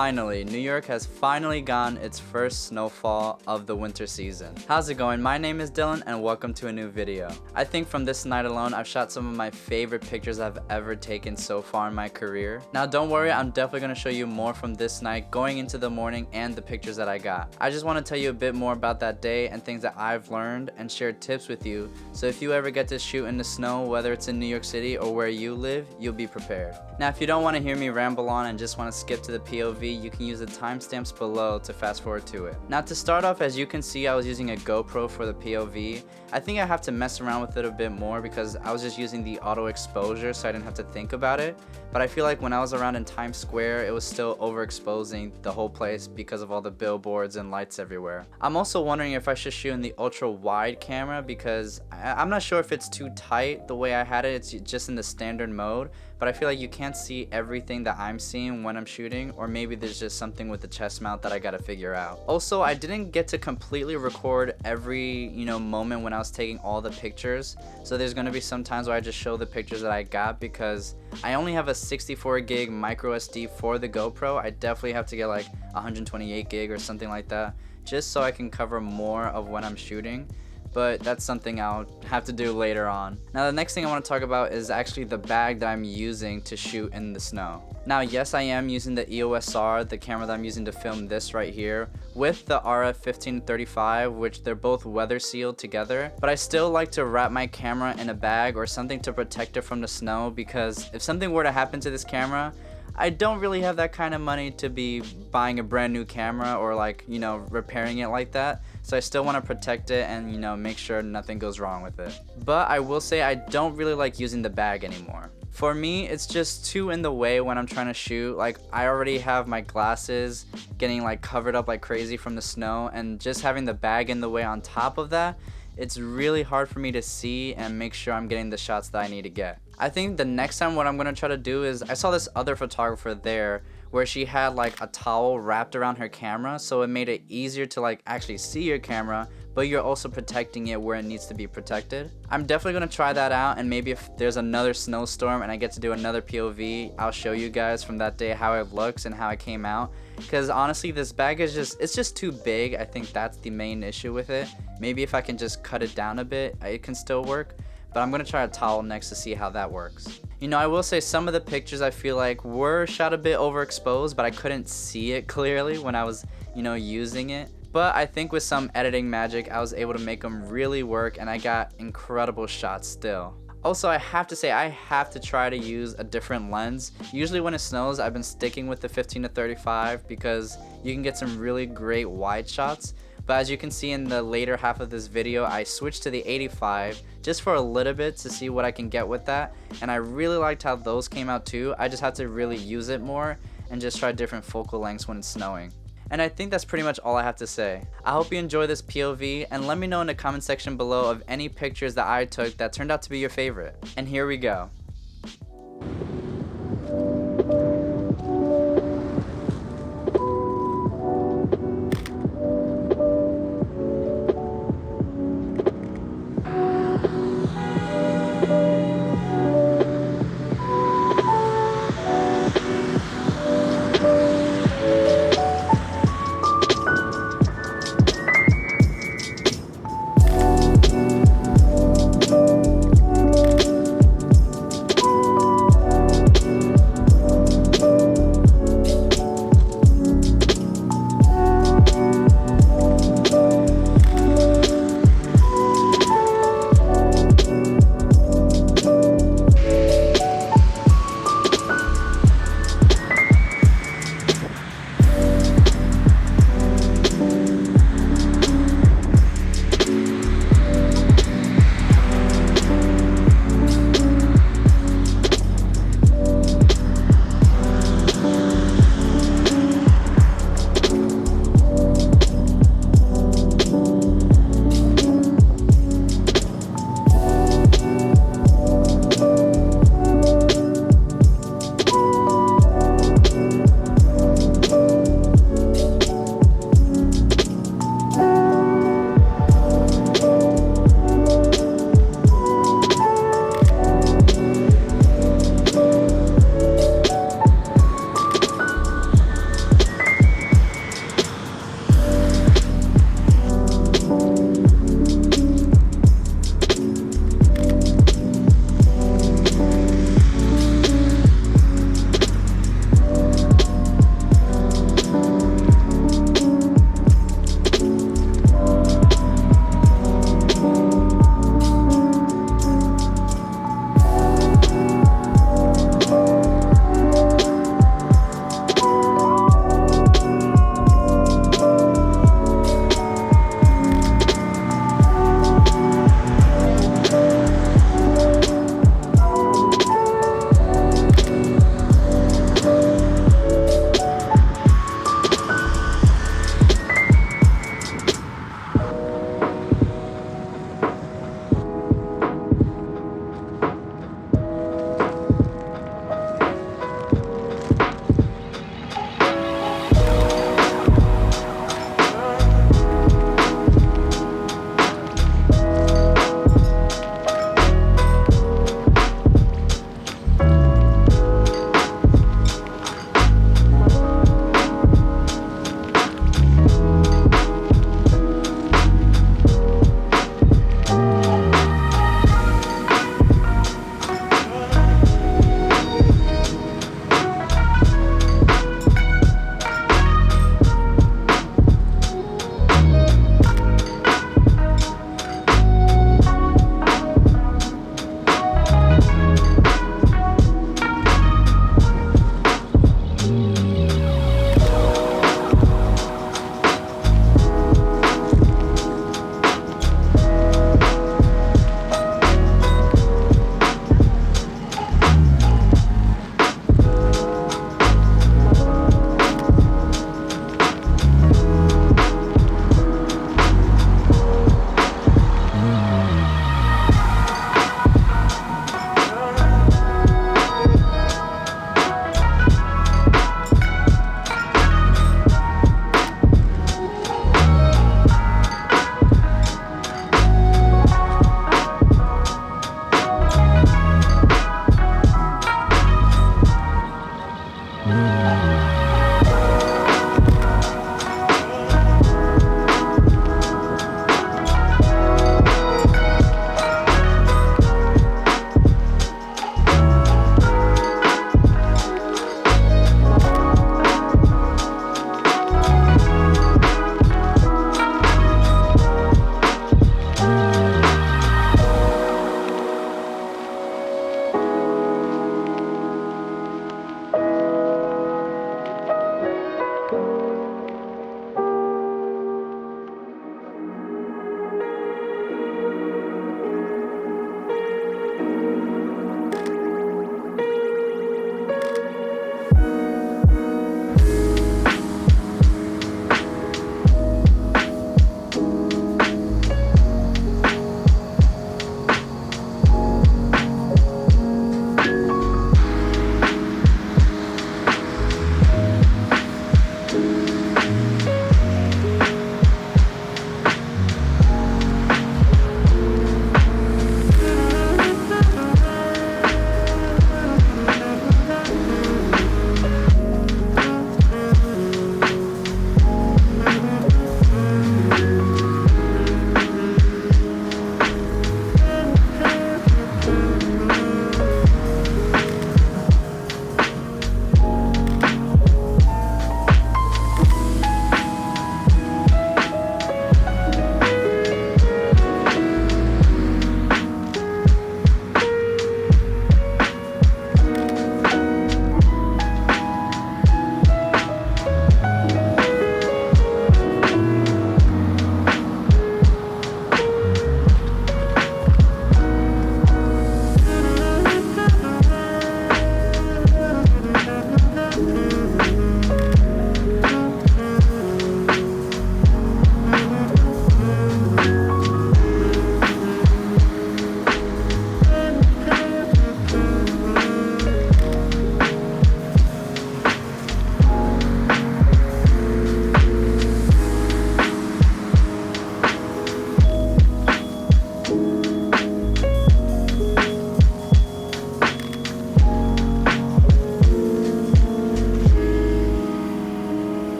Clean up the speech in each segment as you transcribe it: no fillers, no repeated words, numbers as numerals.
Finally, New York has finally gotten its first snowfall of the winter season. How's it going? My name is Dylan and welcome to a new video. I think from this night alone, I've shot some of my favorite pictures I've ever taken so far in my career. Now don't worry, I'm definitely going to show you more from this night going into the morning and the pictures that I got. I just want to tell you a bit more about that day and things that I've learned and share tips with you, so if you ever get to shoot in the snow, whether it's in New York City or where you live, you'll be prepared. Now if you don't want to hear me ramble on and just want to skip to the POV, you can use the timestamps below to fast forward to it. Now to start off, as you can see, I was using a GoPro for the POV. I think I have to mess around with it a bit more because I was just using the auto exposure, so I didn't have to think about it. But I feel like when I was around in Times Square, it was still overexposing the whole place because of all the billboards and lights everywhere. I'm also wondering if I should shoot in the ultra wide camera because I'm not sure if it's too tight the way I had it. It's just in the standard mode, but I feel like you can't see everything that I'm seeing when I'm shooting, or maybe there's just something with the chest mount that I gotta figure out. Also, I didn't get to completely record every moment when I was taking all the pictures, so there's gonna be some times where I just show the pictures that I got because I only have a 64 gig micro SD for the GoPro. I definitely have to get like 128 gig or something like that just so I can cover more of when I'm shooting, but that's something I'll have to do later on. Now the next thing I want to talk about is actually the bag that I'm using to shoot in the snow. Now yes, I am using the EOS R, the camera that I'm using to film this right here, with the RF 15-35, which they're both weather sealed together, but I still like to wrap my camera in a bag or something to protect it from the snow, because if something were to happen to this camera, I don't really have that kind of money to be buying a brand new camera or repairing it like that. So I still want to protect it and make sure nothing goes wrong with it. But I will say I don't really like using the bag anymore. For me, it's just too in the way when I'm trying to shoot. Like, I already have my glasses getting covered up like crazy from the snow, and just having the bag in the way on top of that, it's really hard for me to see and make sure I'm getting the shots that I need to get. I think the next time what I'm going to try to do is, I saw this other photographer there where she had a towel wrapped around her camera, so it made it easier to actually see your camera, but you're also protecting it where it needs to be protected. I'm definitely going to try that out, and maybe if there's another snowstorm and I get to do another POV, I'll show you guys from that day how it looks and how it came out, because honestly this bag is just too big. I think that's the main issue with it. Maybe if I can just cut it down a bit, it can still work, but I'm going to try a towel next to see how that works. I will say some of the pictures I feel like were shot a bit overexposed, but I couldn't see it clearly when I was, using it. But I think with some editing magic, I was able to make them really work, and I got incredible shots still. Also, I have to say, I have to try to use a different lens. Usually when it snows, I've been sticking with the 15-35 because you can get some really great wide shots. But as you can see in the later half of this video, I switched to the 85 just for a little bit to see what I can get with that. And I really liked how those came out too. I just had to really use it more and just try different focal lengths when it's snowing. And I think that's pretty much all I have to say. I hope you enjoy this POV, and let me know in the comment section below of any pictures that I took that turned out to be your favorite. And here we go.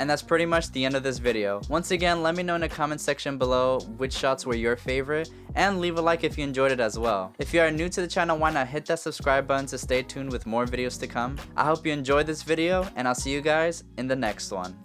And that's pretty much the end of this video. Once again, let me know in the comment section below which shots were your favorite, and leave a like if you enjoyed it as well. If you are new to the channel, why not hit that subscribe button to stay tuned with more videos to come. I hope you enjoyed this video, and I'll see you guys in the next one.